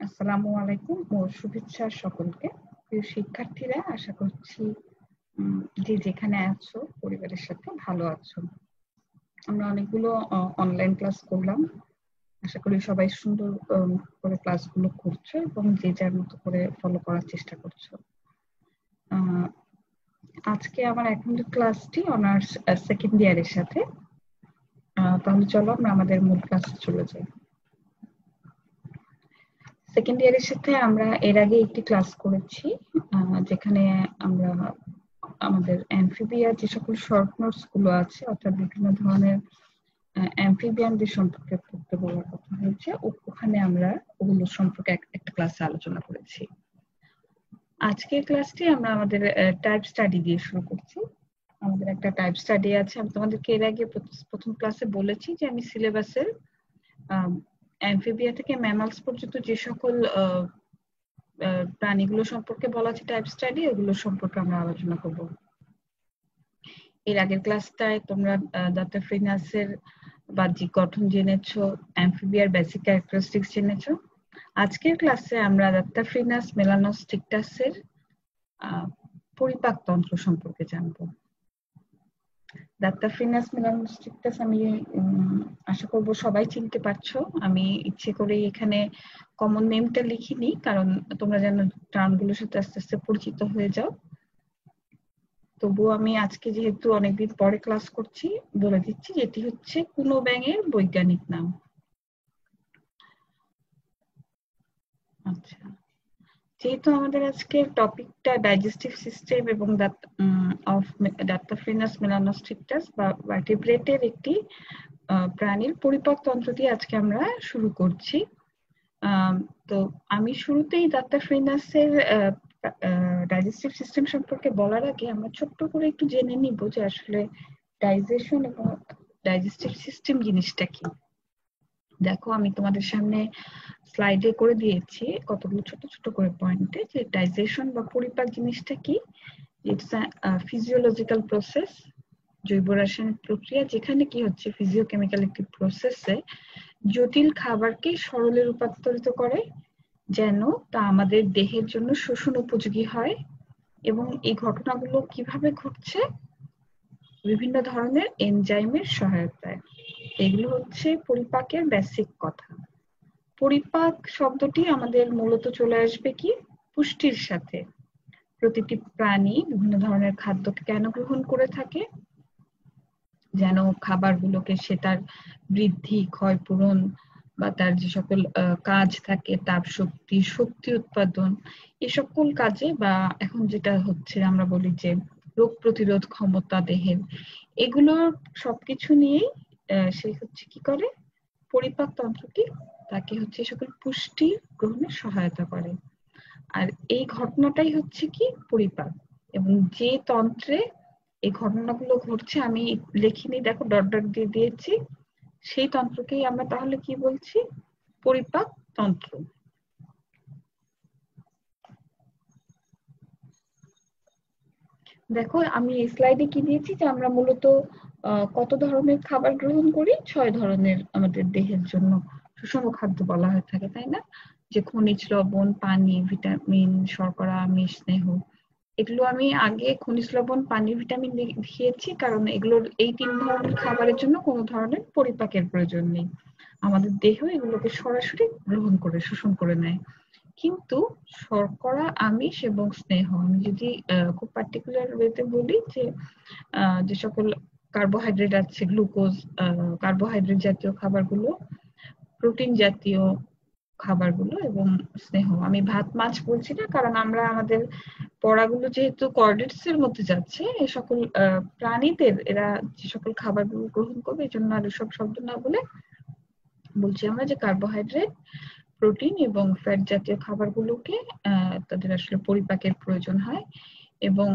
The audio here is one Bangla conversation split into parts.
আসসালামু আলাইকুম ও শুভেচ্ছা সকলকে। প্রিয় শিক্ষার্থীরা, আশা করছি যে যেখানে আছো পরিবারের সাথে ভালো আছো। আমরা অনেকগুলো অনলাইন ক্লাস করলাম। আশা করি সবাই সুন্দর করে ক্লাসগুলো করছো এবং যে যার মতো করে ফলো করার চেষ্টা করছো। আজকে আমার এখনকার ক্লাসটি অনার্স সেকেন্ড ইয়ারের সাথে। তাহলে চলো আমরা আমাদের মূল ক্লাসে চলে যাই। সেকেন্ড ইয়ারের সাথে আমরা এর আগে একটি ক্লাস করেছি, যেখানে আমরা আমাদের অ্যামফিবিয়ার যে সকল শর্ট নোটস গুলো আছে, অর্থাৎ বিভিন্ন ধরনের অ্যামফিবিয়ানদের সম্পর্কে পড়তে বলার কথা হয়েছে, ওখানে আমরা ওগুলো সম্পর্কে একটা ক্লাসে আলোচনা করেছি। আজকের ক্লাসটি আমরা আমাদের টাইপ স্টাডি দিয়ে শুরু করছি। আমাদের একটা টাইপ স্টাডি আছে। আমি তোমাদেরকে এর আগে প্রথম ক্লাসে বলেছি যে আমি সিলেবাসের অ্যামফিবিয়া থেকে ম্যামালস পর্যন্ত যে সকল প্রাণীগুলো সম্পর্কে বলা আছে টাইপ স্টাডি, ওগুলো সম্পর্কে আমরা আলোচনা করব। এর আগের ক্লাসটায় তোমরা দাত্তাফ্রিনাসের বাহ্যিক গঠন জেনেছো, অ্যামফিবিয়ার বেসিক ক্যারেক্টারিস্টিক্স জেনেছো। আজকের ক্লাসে আমরা দাত্তাফ্রিনাস মেলানোস্টিকটাসের পরিপাকতন্ত্র সম্পর্কে জানবো। দাত্তাফ্রিনাস মেলানোস্টিকটাস আমি আশা করব সবাই চিনতে পারছো। আমি ইচ্ছে করে এখানে কমন নেমটা লিখিনি, কারণ তোমরা যেন টার্মগুলোর সাথে আস্তে আস্তে পরিচিত হয়ে যাও। তবুও আমি আজকে যেহেতু অনেকদিন পরে ক্লাস করছি, বলে দিচ্ছি যে এটি হচ্ছে কুনো ব্যাঙের বৈজ্ঞানিক নাম। আচ্ছা, যেহেতু আমাদের আজকের টপিকটা ডাইজেস্টিভ সিস্টেম এবং দাত্তাফ্রিনাস মেলানোস্টিকটাস বা ভার্টিব্রেটের একটি প্রাণীর পরিপাকতন্ত্র দিয়ে আজকে আমরা শুরু করছি। তো আমি শুরুতেই দাত্তাফ্রিনাসের ডাইজেস্টিভ সিস্টেম সম্পর্কে বলার আগে আমরা ছোট্ট করে একটু জেনে নিব যে আসলে ডাইজেশন এবং ডাইজেস্টিভ সিস্টেম জিনিসটা কি। দেখো, আমি তোমাদের সামনে স্লাইডে করে দিয়েছি কতগুলো ছোট ছোট করে পয়েন্টে যে ডাইজেশন বা পরিপাক জিনিসটা কি। ইটস আ ফিজিওলজিক্যাল প্রসেস, জৈব রাসায়নিক প্রক্রিয়া, যেখানে কি হচ্ছে ফিজিওকেমিক্যাল একটি প্রসেসে জটিল খাবারকে সরলে রূপান্তরিত করে যেন তা আমাদের দেহের জন্য শোষণ উপযোগী হয়। এবং এই ঘটনাগুলো কিভাবে ঘটছে? বিভিন্ন ধরনের এনজাইমের সহায়তায়। এগুলো হচ্ছে পরিপাকের বেসিক কথা। পরিপাক শব্দটি আমাদের মূলত চলে আসবে কি পুষ্টির সাথে। প্রতিটি প্রাণী বিভিন্ন ধরনের খাদ্যকে কেন গ্রহণ করে থাকে? যেন খাবারগুলোকে সে তার বৃদ্ধি, ক্ষয়পূরণ বা তার যে সকল কাজ থাকে, তাপ শক্তি, শক্তি উৎপাদন, এ সকল কাজে, বা এখন যেটা হচ্ছে আমরা বলি যে রোগ প্রতিরোধ ক্ষমতা দেহের, এগুলো সবকিছু নিয়েই সে হচ্ছে কি করে, পরিপাক তন্ত্রটি তাকে হচ্ছে সকল পুষ্টি গ্রহণে সহায়তা করে। আর এই ঘটনাটাই হচ্ছে কি পরিপাক। এবং যে তন্ত্রে এই ঘটনাগুলো ঘটছে, আমি লিখিনি, দেখো ডট ডট দিয়ে দিয়েছি, সেই তন্ত্রকেই আমরা তাহলে কি বলছি? পরিপাক তন্ত্র। দেখো, আমি এই স্লাইডে কি দিয়েছি যে আমরা মূলত কত ধরনের খাবার গ্রহণ করি? 6 ধরনের আমাদের দেহের জন্য সুষম খাদ্য বলা হয়ে থাকে, তাই না? যে খনিজ লবণ, পানি, ভিটামিন, শর্করা, আমিষ, স্নেহ। এগুলো আমি আগে খনিজ লবণ, পানি, ভিটামিন দেখিয়েছি, কারণ এগুলোর এই 3 ধরনের খাবারের জন্য কোনো ধরনের পরিপাকের প্রয়োজন নেই। আমাদের দেহ এগুলোকে সরাসরি গ্রহণ করে শোষণ করে নেয়। কিন্তু শর্করা, আমিষ এবং স্নেহ, আমি যদি খুব পার্টিকুলার ওয়েতে বলি যে যে সকল কার্বোহাইড্রেট আছে, গ্লুকোজ, কার্বোহাইড্রেট জাতীয় খাবারগুলো, প্রোটিন জাতীয় খাবারগুলো এবং স্নেহ। আমি ভাত মাছ বলছি না, কারণ আমরা আমাদের পড়াগুলো যেহেতু কোঅর্ডিনেটস এর মধ্যে যাচ্ছে, এই সকল প্রাণীদের এরা যে সকল খাবারগুলো গ্রহণ করবে, এই জন্য আর সব শব্দ না বলে বলছি আমরা যে কার্বোহাইড্রেট, প্রোটিন এবং ফ্যাট জাতীয় খাবারগুলোকে তাদের আসলে পরিপাকের প্রয়োজন হয়। এবং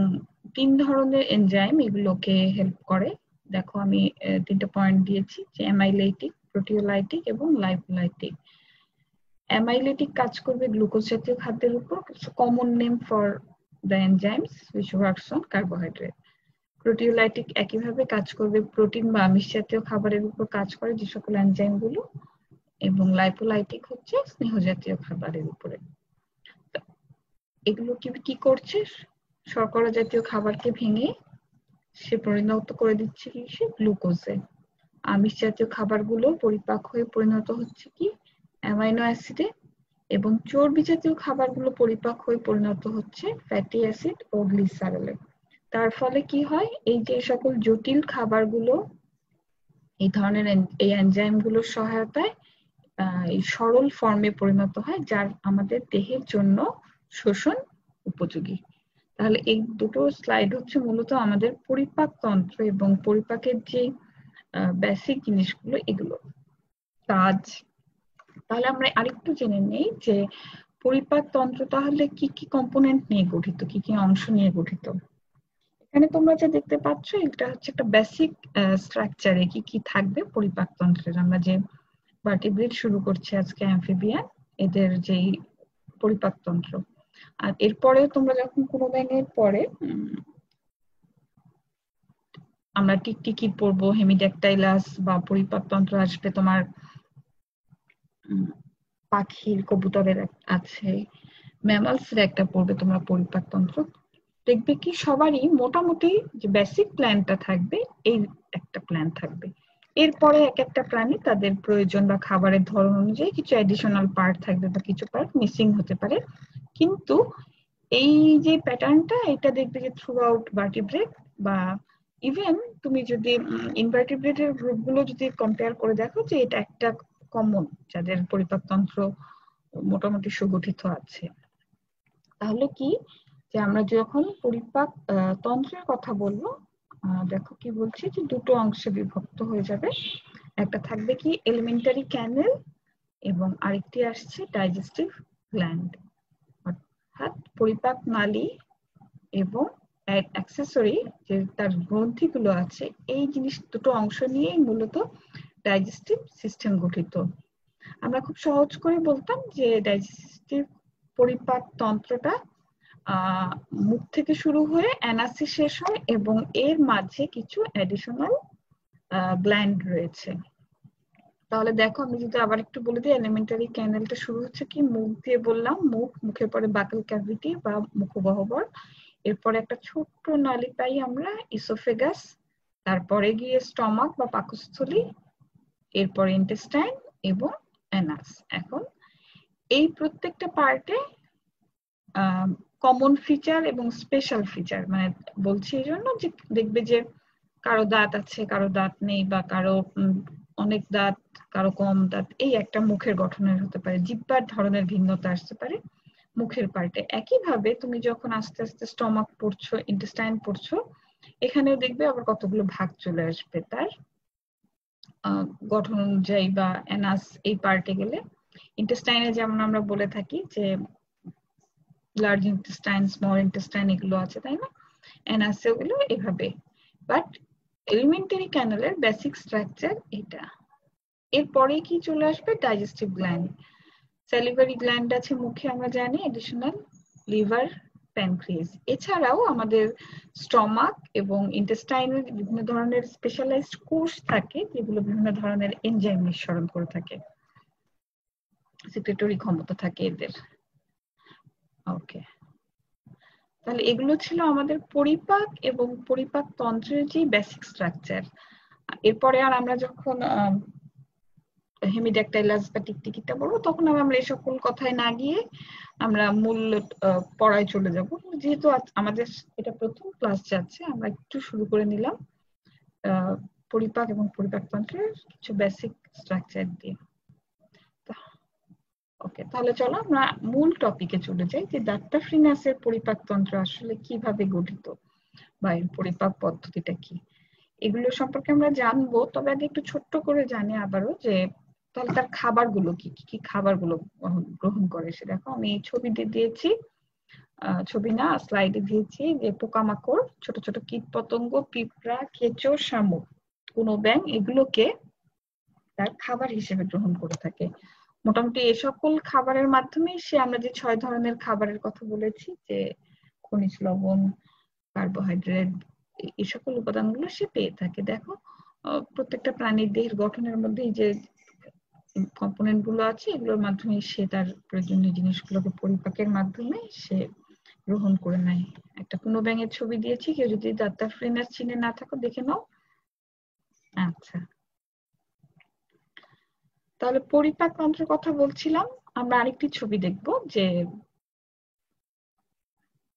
3 ধরনের এনজাইম এগুলোকে হেল্প করে। দেখো, আমি 3টা পয়েন্ট দিয়েছি যে অ্যামাইলেটিক, প্রোটিওলাইটিক এবং লাইপোলাইটিক। অ্যামাইলেটিক কাজ করবে গ্লুকোজ জাতীয় খাদ্যের উপর, common name for the enzymes which works on carbohydrate. Proteolytic একইভাবে কাজ করবে প্রোটিন বা আমিষ জাতীয় খাবারের উপর কাজ করে যে সকল এনজাইমগুলো এবং লাইপোলাইটিক হচ্ছে স্নেহ জাতীয় খাবারের উপরে। এগুলো কি করছে, শর্করা জাতীয় খাবারকে ভেঙে সে পরিণত করে দিচ্ছে কি সে গ্লুকোজে। আমিষ জাতীয় খাবারগুলো পরিপাক হয়ে পরিণত হচ্ছে কি অ্যামাইনো অ্যাসিডে, এবং চর্বি জাতীয় খাবারগুলো পরিপাক হয়ে পরিণত হচ্ছে ফ্যাটি অ্যাসিড ও গ্লিসারলে। তার ফলে কি হয়, এই যে সকল জটিল খাবারগুলো এই ধরনের এই এনজাইমগুলোর সহায়তায় এই সরল ফর্মে পরিণত হয়, যার আমাদের দেহের জন্য শোষণ উপযোগী। তাহলে এই দুটো স্লাইড হচ্ছে মূলত আমাদের পরিপাক তন্ত্র এবং পরিপাকের যে বেসিক জিনিসগুলো এগুলো কাজ। তাহলে আমরা আরেকটু জেনে নেই যে পরিপাক তন্ত্র তাহলে কি কি কম্পোনেন্ট নিয়ে গঠিত, কি কি অংশ নিয়ে গঠিত। এখানে তোমরা যা দেখতে পাচ্ছ এটা হচ্ছে একটা বেসিক স্ট্রাকচারে কি কি থাকবে পরিপাক তন্ত্রের। আমরা যে ভার্টিব্রেট শুরু করছি আজকে, অ্যামফিবিয়ান, এদের যেই পরিপাক তন্ত্র। আর এরপরে তোমরা যখন কোনো ব্যাঙের পরে আমরা টিকটিকি পড়বো, হেমিড্যাকটাইলাস বা পরিপাক তন্ত্র আসবে তোমার পাখির, কবুতরের আছে, ম্যামালসের একটা পড়বে তোমরা পরিপাক তন্ত্র। দেখবে কি সবারই মোটামুটি যে বেসিক প্ল্যানটা থাকবে এই একটা প্ল্যান থাকবে। এরপরে এক একটা প্রাণী তাদের প্রয়োজন বা খাবারের ধরন অনুযায়ী কিছু অ্যাডিশনাল পার্ট থাকবে বা কিছু পার্ট মিসিং হতে পারে, কিন্তু এই যে প্যাটার্নটা এটা দেখবে যে থ্রু আউট ভার্টিব্রেট বা ইভেন তুমি যদি ইনভার্টিব্রেটের গ্রুপগুলো যদি কম্পেয়ার করে দেখো যে এটা একটা কমন, যাদের পরিপাক তন্ত্র মোটামুটি সুগঠিত আছে। তাহলে কি যে আমরা যখন পরিপাক তন্ত্রের কথা বলবো, দেখো কি বলছি যে দুটো অংশে বিভক্ত হয়ে যাবে। একটা থাকবে কি এলিমেন্টারি ক্যানেল এবং আরেকটি আসছে ডাইজেস্টিভ গ্ল্যান্ড, অর্থাৎ পরিপাক নালী এবং অ্যাক্সেসরি যে তার গ্রন্থিগুলো আছে, এই জিনিস দুটো অংশ নিয়েই মূলত ডাইজেস্টিভ সিস্টেম গঠিত। আমরা খুব সহজ করে বলতাম যে ডাইজেস্টিভ পরিপাক তন্ত্রটা মুখ থেকে শুরু হয়ে অ্যানাসে শেষ হয় এবং এর মাঝে কিছু অ্যাডিশনাল গ্ল্যান্ড রয়েছে। তাহলে দেখো আমি যদি আবার একটু বলে দিই, এলিমেন্টারি ক্যানেলটা শুরু হচ্ছে কি মুখ দিয়ে বললাম, মুখের পরে বাকল ক্যাভিটি বা মুখগহ্বর, এরপরে একটা ছোট্ট নালী পাই আমরা ইসোফেগাস, তারপরে গিয়ে স্টমাক বা পাকস্থলী, এরপরে ইন্টেস্টাইন এবং অ্যানাস। এখন এই প্রত্যেকটা পার্টে কমন ফিচার এবং স্পেশাল ফিচার, মানে বলছি এই জন্য যে দেখবে যে কারো দাঁত আছে কারো দাঁত নেই, বা কারো অনেক দাঁত কারো কম দাঁত, এই একটা মুখের গঠনের হতে পারে, জিহ্বার ধরনের ভিন্নতা আসতে পারে মুখের পার্টে। একইভাবে তুমি যখন আস্তে আস্তে স্টমাক পড়ছো, ইন্টেস্টাইন পড়ছো, এখানেও দেখবে আবার কতগুলো ভাগ চলে আসবে তার গঠন অনুযায়ী। বা অ্যানাস এই পার্টে গেলে ইন্টেস্টাইনে যেমন আমরা বলে থাকি যে লার্জ ইন্টেস্টাইন, স্মল ইন্টেস্টাইন এগুলো আছে, তাই না, অ্যানাসে ওগুলো এভাবে। বাট এলিমেন্টারি ক্যানেলের বেসিক স্ট্রাকচার এটা। এরপরে কি চলে আসবে ডাইজেস্টিভ গ্ল্যান্ড। স্যালিভারি গ্ল্যান্ড আছে মুখে আমরা জানি, এডিশনাল লিভার, প্যানক্রিয়াস। এছাড়াও আমাদের স্টমাক এবং ইন্টেস্টাইনের বিভিন্ন ধরনের স্পেশালাইজড কোষ থাকে যেগুলো বিভিন্ন ধরনের এনজাইম নিঃসরণ করে থাকে, সিক্রেটরি ক্ষমতা থাকে এদের। ওকে, তাহলে এগুলো ছিল আমাদের পরিপাক এবং পরিপাক তন্ত্রের যে বেসিক স্ট্রাকচার। এরপরে আর আমরা যখন হেমিড্যাকটাইলাস বা টিকটিকিটা বলবো তখন আমরা এই সকল কথায় না গিয়ে আমরা মূল পড়ায় চলে যাব। যেহেতু আমাদের এটা প্রথম ক্লাস যাচ্ছে, আমরা একটু শুরু করে নিলাম পরিপাক এবং পরিপাক তন্ত্রের কিছু বেসিক স্ট্রাকচার দিয়ে। ওকে, তাহলে চলো আমরা মূল টপিকে চলে যাই যে ডাক্তাফ্রিনাসের পরিপাক তন্ত্র আসলে কিভাবে গঠিত বা এর পরিপাক পদ্ধতিটা কি, এগুলো সম্পর্কে আমরা জানবো। তবে আগে একটু ছোট্ট করে জানি আবারও যে তাহলে তার খাবারগুলো কি কি খাবারগুলো গ্রহণ করে। সে দেখো আমি ছবি দিয়ে দিয়েছি, ছবি না স্লাইডে দিয়েছি যে পোকামাকড়, ছোট ছোট কীট পতঙ্গ, পিঁপড়া, কেঁচো, শামুক, কোনো ব্যাঙ এগুলোকে তার খাবার হিসেবে গ্রহণ করে থাকে। মোটামুটি এ সকল খাবারের মাধ্যমে সে আমরা যে 6 ধরনের খাবারের কথা বলেছি যে খনিজ লবণ, কার্বোহাইড্রেট, এই সকল উপাদানগুলো সে পেয়ে থাকে। দেখো প্রত্যেকটা প্রাণীর দেহের গঠনের মধ্যে যে কম্পোনেন্ট গুলো আছে এগুলোর মাধ্যমে সে তার প্রয়োজনীয় জিনিসগুলোকে পরিপাকের মাধ্যমে সে গ্রহণ করে নেয়। একটা কোনো ব্যাঙের ছবি দিয়েছি, কেউ যদি ডাক্তার ফ্রিনাস চিনে না থাকো দেখে নাও। আচ্ছা, তাহলে পরিপাক তন্ত্রের কথা বলছিলাম। আমরা আরেকটি ছবি দেখব, যে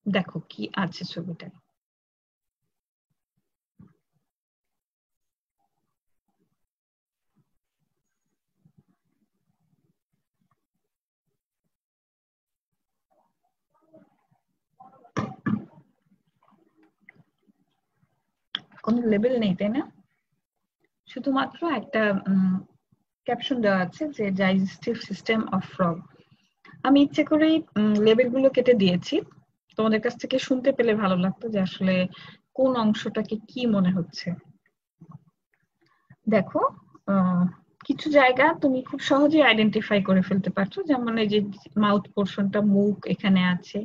দেখো কি আছে ছবিটায়। কোনো লেবেল নেই তাই না, শুধুমাত্র একটা ক্যাপশন দেওয়া আছে যে ডাইজেস্টিভ সিস্টেম অফ ফ্রগ। আমি ইচ্ছে করেই লেবেল গুলো কেটে দিয়েছি, তোমাদের কাছ থেকে শুনতে পেলে ভালো লাগতো যে আসলে কোন অংশটাকে কি মনে হচ্ছে। দেখো কিছু জায়গা তুমি খুব সহজেই আইডেন্টিফাই করে ফেলতে পারছো, যেমন এই যে মাউথ পোর্শনটা, মুখ এখানে আছে,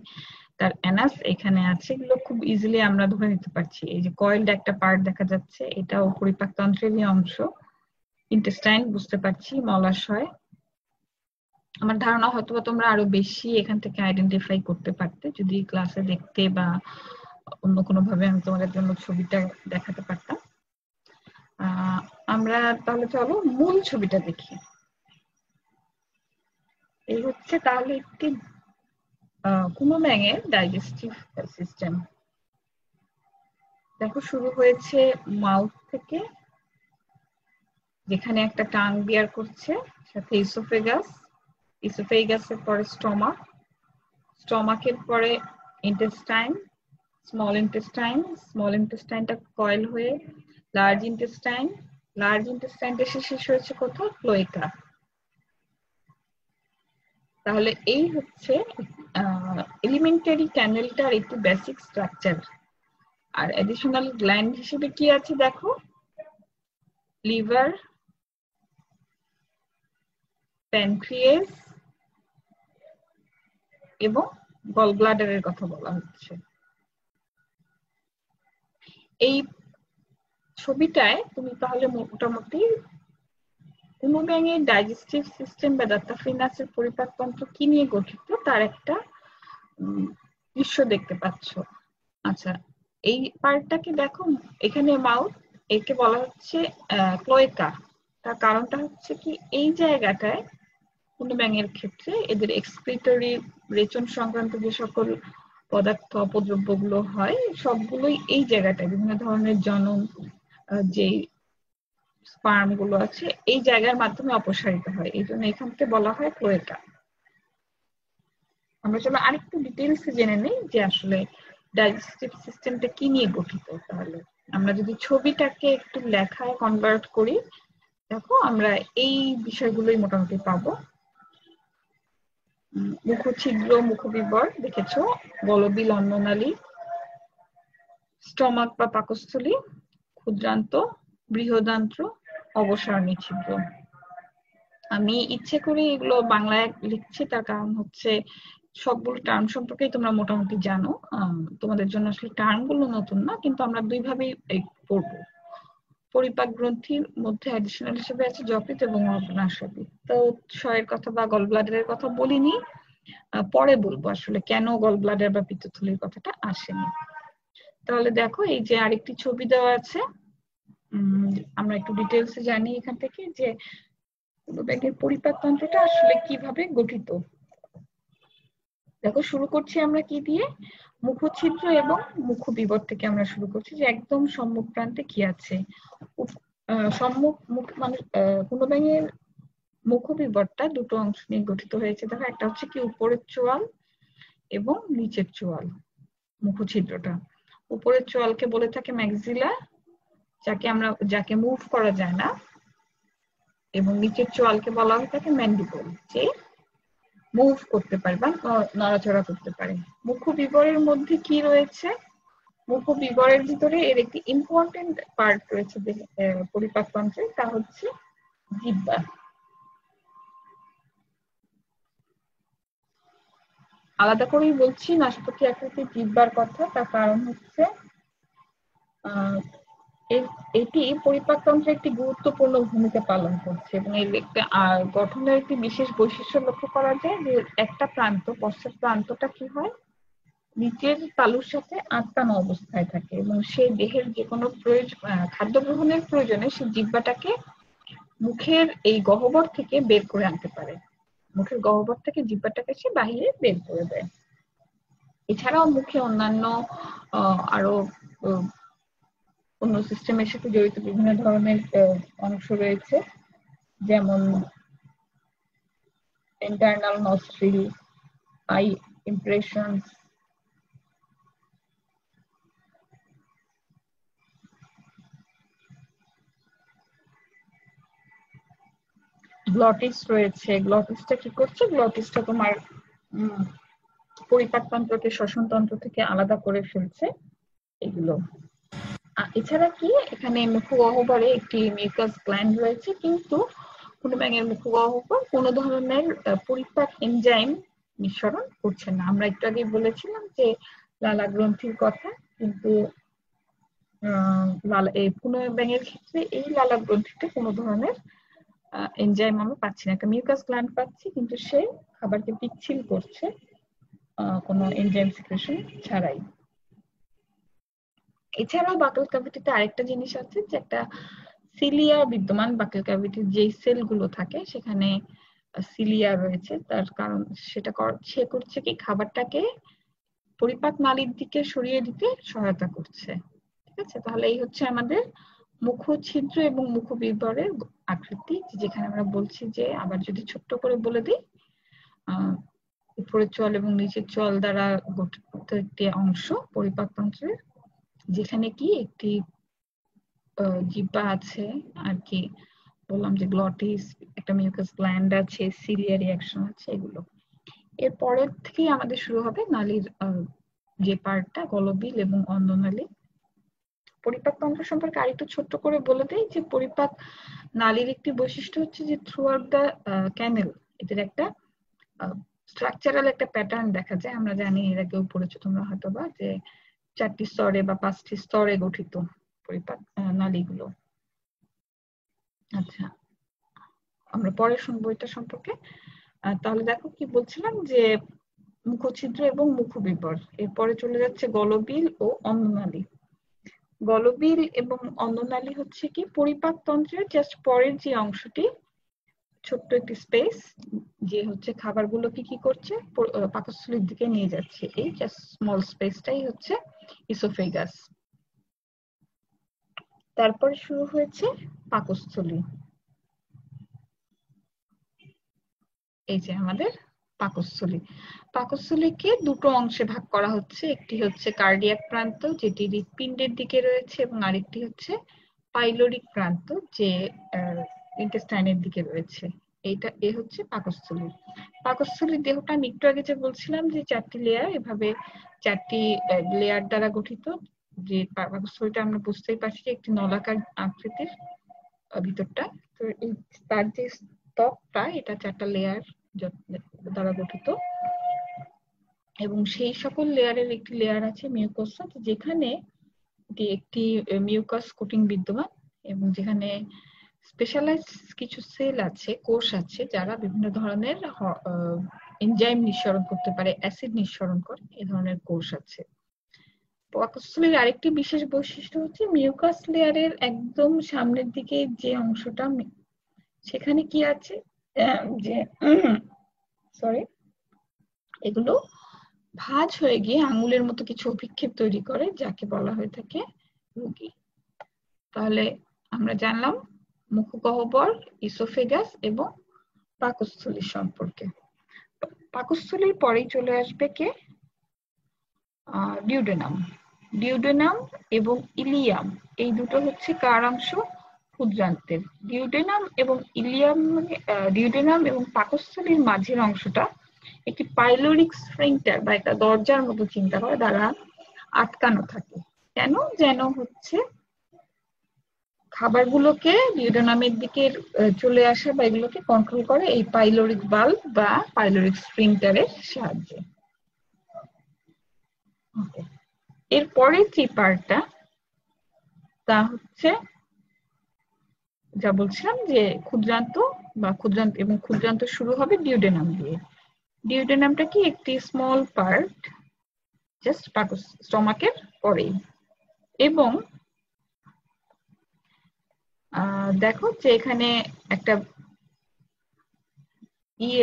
তার অ্যানাস এখানে আছে, এগুলো খুব ইজিলি আমরা ধরে নিতে পারছি। এই যে কয়েলড একটা পার্ট দেখা যাচ্ছে, এটাও পরিপাকতন্ত্রেরই অংশ। ইন্টেস্টাইন বুঝতে পারছি, মলাশয়। আমার ধারণা হয়তো তোমরা আরো বেশি এখান থেকে আইডেন্টিফাই করতে পারতে যদি ক্লাসে দেখতে বা অন্য কোনো ভাবে আমি তোমাদের জন্য ছবিটা দেখাতে পারতাম। আমরা তাহলে চলো মূল ছবিটা দেখি। এই হচ্ছে তাহলে একটি কুনো ব্যাঙের ডাইজেস্টিভ সিস্টেম। দেখো শুরু হয়েছে মাউথ থেকে, যেখানে একটা টাং বিয়ার করছে, সাথে ইসোফেগাস, ইসোফেগাসের পরে স্টমাক, স্টমাকের পরে ইন্টেস্টাইন, স্মল ইন্টেস্টাইন, স্মল ইন্টেস্টাইনটা কয়েল হয়ে লার্জ ইন্টেস্টাইন, লার্জ ইন্টেস্টাইনটা এসে শেষ হয়েছে কোথাও ক্লোয়েকা। তাহলে এই হচ্ছে এলিমেন্টারি ক্যানেলটার একটি বেসিক স্ট্রাকচার। আর অ্যাডিশনাল গ্ল্যান্ড হিসেবে কি আছে দেখো, লিভার, প্যানক্রিয়াস এবং গল ব্লাডারের কথা বলা হচ্ছে। এই ছবিটায় তুমি তাহলে মোটামুটি কোনো ব্যাঙের ডাইজেস্টিভ সিস্টেম বা দাত্তাফ্রিনাসের পরিপাকতন্ত্র কি নিয়ে গঠিত তার একটা দৃশ্য দেখতে পাচ্ছ। আচ্ছা, এই পার্টটাকে দেখো, এখানে মাউথ, একে বলা হচ্ছে ক্লোয়েকা। তার কারণটা হচ্ছে কি, এই জায়গাটায় কোনো ব্যাঙের ক্ষেত্রে এদের এক্সক্রিটরি রেচন সংক্রান্ত যে সকল পদার্থ অপদ্রব্য গুলো হয় সবগুলোই এই জায়গাটায়, বিভিন্ন ধরনের জনন যে স্পার্ম গুলো আছে এই জায়গার মাধ্যমে অপসারিত হয়, এই জন্য এখান থেকে বলা হয় ক্লোয়েকা। আমরা চলো আরেকটু ডিটেলসে জেনে নেই যে আসলে ডাইজেস্টিভ সিস্টেমটা কি নিয়ে গঠিত। তাহলে আমরা যদি ছবিটাকে একটু লেখায় কনভার্ট করি, দেখো আমরা এই বিষয়গুলোই মোটামুটি পাবো। মুখছিদ্র, মুখবিবর দেখেছো, গলবিল, অন্ননালী, স্টমাক বা পাকস্থলী, ক্ষুদ্রান্ত, বৃহদান্ত্র, অবসারণী ছিদ্র। আমি ইচ্ছে করে এগুলো বাংলায় লিখছি, তার কারণ হচ্ছে সবগুলো টার্ম সম্পর্কেই তোমরা মোটামুটি জানো। তোমাদের জন্য আসলে টার্ম গুলো নতুন না, কিন্তু আমরা দুইভাবেই পড়বো। পরিপাক গ্রন্থির মধ্যে অ্যাডিশনাল হিসেবে আছে যকৃৎ এবং অগ্নাশয়। তো ক্ষয়ের কথা বা গল ব্লাডারের কথা বলিনি, পরে বলবো আসলে কেন গল ব্লাডার বা পিত্তথলির কথাটা আসেনি। তাহলে দেখো এই যে আরেকটি ছবি দেওয়া আছে, আমরা একটু ডিটেলসে জানি এখান থেকে যে ব্যাঙের পরিপাকতন্ত্রটা আসলে কিভাবে গঠিত। দেখো শুরু করছি আমরা কি দিয়ে, মুখছিদ্র এবং মুখবিবর থেকে আমরা শুরু করছি, যে একদম সম্মুখ প্রান্তে কি আছে। সম্মুখ মুখ মানে কোনো ব্যাঙের মুখবিবরটা দুটো অংশ নিয়ে গঠিত হয়েছে। দেখো একটা হচ্ছে কি উপরের চোয়াল এবং নিচের চোয়াল। মুখছিদ্রটা উপরের চোয়ালকে বলে থাকে ম্যাক্সিলা, যাকে মুভ করা যায় না, এবং নিচের চোয়ালকে বলা হয়ে থাকে ম্যান্ডিবল, যে মুভ করতে পারে বা নড়াচড়া করতে পারে। মুখবিবরের মধ্যে কি রয়েছে, মুখবিবরের ভিতরে এর একটি ইম্পর্টেন্ট পার্ট রয়েছে পরিপাকতন্ত্রে, তা হচ্ছে জিহ্বা। আলাদা করেই বলছি নাশপাতি আকৃতির জিহ্বার কথা, তার কারণ হচ্ছে এটি পরিপাকতন্ত্রে একটি গুরুত্বপূর্ণ ভূমিকা পালন করছে এবং এর গঠনের একটি বিশেষ বৈশিষ্ট্য লক্ষ্য করা যায় যে একটা প্রান্ত, পশ্চাৎ প্রান্তটা কি হয়, নিচের তালুর সাথে আটকানো অবস্থায় থাকে এবং সে দেহের যে কোনো খাদ্য গ্রহণের প্রয়োজনে সে জিহ্বাটাকে মুখের এই গহ্বর থেকে বের করে আনতে পারে। মুখের গহ্বর থেকে জিহ্বাটাকে সে বাহিরে বের করে দেয়। এছাড়াও মুখে অন্যান্য আরো অন্য সিস্টেমের সাথে জড়িত বিভিন্ন ধরনের অংশ রয়েছে, যেমন internal nostril, I impressions, glottis রয়েছে। গ্লটিসটা কি করছে? গ্লটিসটা তোমার পরিপাকতন্ত্রকে শ্বসনতন্ত্র থেকে আলাদা করে ফেলছে এগুলো। এছাড়া কি এখানে মুখগহ্বরে একটি মিউকাস গ্ল্যান্ড রয়েছে, কিন্তু কোনো ব্যাঙের মুখগহ্বর কোনো ধরনের পরিপাক এনজাইম নিঃসরণ করছে না। আমরা একটু আগে বলেছিলাম যে লালা গ্রন্থির কথা, কিন্তু কোনো ব্যাঙের ক্ষেত্রে এই লালা গ্রন্থিতে কোনো ধরনের এনজাইম আমরা পাচ্ছি না। একটা মিউকাস গ্ল্যান্ড পাচ্ছি, কিন্তু সে খাবারকে পিচ্ছিল করছে কোনো এনজাইম সিক্রেশন ছাড়াই। এছাড়াও বাকল ক্যাভিটিতে আরেকটা জিনিস আছে, যে একটা সিলিয়া বিদ্যমান। বাকল ক্যাভিটির যে সেলগুলো থাকে সেখানে সিলিয়া রয়েছে, তার কারণ সেটা সে করছে কি খাবারটাকে পরিপাক নালীর দিকে সরিয়ে দিতে সহায়তা করছে। ঠিক আছে, তাহলে এই হচ্ছে আমাদের মুখছিদ্র এবং মুখবিবরের আকৃতি, যেখানে আমরা বলছি যে, আবার যদি ছোট্ট করে বলে দিই, উপরের চল এবং নিচের চল দ্বারা গঠিত একটি অংশ পরিপাকতন্ত্রের, যেখানে কি একটি জিহ্বা আছে আর কি, বললাম যে গ্লটিস, একটা মিউকাস গ্ল্যান্ড আছে, সিলিয়া রিঅ্যাকশন আছে, এগুলো। এর পরের থেকেই আমাদের শুরু হবে নালীর যে পার্টটা, গলবিল এবং অন্ননালী। পরিপাকতন্ত্র সম্পর্কে আরেকটু ছোট্ট করে বলে দেই যে, পরিপাক নালীর একটি বৈশিষ্ট্য হচ্ছে যে থ্রু আউট দ্য ক্যানেল এদের একটা স্ট্রাকচারাল একটা প্যাটার্ন দেখা যায়। আমরা জানি, এর আগেও পড়েছো তোমরা হয়তো বা, যে 4টি স্তরে বা 5টি স্তরে গঠিত পরিপাক নালীগুলো। আচ্ছা, আমরা পরে শুনবো এটা সম্পর্কে। তাহলে দেখো কি বলছিলাম, যে মুখছিদ্র এবং মুখবিবর, এরপরে চলে যাচ্ছে গলবিল ও অন্ননালী। গলবিল এবং অন্ননালী হচ্ছে কি পরিপাকতন্ত্রের জাস্ট পরের যে অংশটি, ছোট্ট একটি স্পেস, যে হচ্ছে খাবারগুলোকে কি করছে, পাকস্থলীর দিকে নিয়ে যাচ্ছে। এই জাস্ট স্মল স্পেসটাই হচ্ছে ইসোফেগাস। তারপরে শুরু হয়েছে পাকস্থলী। এই যে আমাদের পাকস্থলী। পাকস্থলীকে দুটো অংশে ভাগ করা হচ্ছে, একটি হচ্ছে কার্ডিয়াক প্রান্ত, যেটি হৃৎপিণ্ডের দিকে রয়েছে, এবং আরেকটি হচ্ছে পাইলোরিক প্রান্ত, যে ইন্টেস্টাইনের দিকে রয়েছে। এ হচ্ছে পাকস্থলী। পাকস্থলীর দেহটা আমি একটু আগে যে বলছিলাম যে 4টি লেয়ার, এভাবে 4টি লেয়ার দ্বারা গঠিত। যে পাকস্থলীটা আমরা বুঝতেই পারছি যে একটি নলাকার আকৃতির ভিতরটা, তো তার যে ত্বকটা, এটা 4টা লেয়ার দ্বারা গঠিত, এবং সেই সকল লেয়ারের একটি লেয়ার আছে মিউকোসা, যেখানে একটি মিউকাস কোটিং বিদ্যমান, এবং যেখানে স্পেশালাইজ কিছু সেল আছে, কোষ আছে, যারা বিভিন্ন ধরনের এনজাইম নিঃসরণ করতে পারে, অ্যাসিড নিঃসরণ করে, এই ধরনের কোষ আছে। পাকস্থলীর আরেকটি বিশেষ বৈশিষ্ট্য হচ্ছে মিউকাস লেয়ারের একদম সামনের দিকে যে অংশটা, সেখানে কি আছে, যে সরি, এগুলো ভাঁজ হয়ে গিয়ে আঙুলের মতো কিছু অভিক্ষেপ তৈরি করে, যাকে বলা হয়ে থাকে রুগী। তাহলে আমরা জানলাম মুখগহ্বর, ইসোফেগাস এবং পাকস্থলী সম্পর্কে। পাকস্থলীর পরেই চলে আসবে কে, ডিউডেনাম। ডিউডেনাম এবং ইলিয়াম, এই দুটো হচ্ছে কার অংশ, ক্ষুদ্রান্তের। ডিউডেনাম এবং পাকস্থলীর মাঝের অংশটা একটি পাইলোরিক স্ফিংক্টার বা একটা দরজার মতো চিন্তা করে দ্বারা আটকানো থাকে। কেন? যেন হচ্ছে খাবারগুলোকে ডিউডেনামের দিকে চলে আসে বা এগুলোকে কন্ট্রোল করে এই পাইলোরিক ভালভ বা পাইলোরিক স্ফিংক্টারের সাহায্যে। এর পরের যে পার্টটা, তা হচ্ছে যা বলছিলাম যে ক্ষুদ্রান্ত বা ক্ষুদ্রান্ত, এবং ক্ষুদ্রান্ত শুরু হবে ডিউডেনাম দিয়ে। ডিউডেনামটা কি? একটি স্মল পার্ট জাস্ট স্টমাকের পরেই। এবং দেখো যে এখানে একটা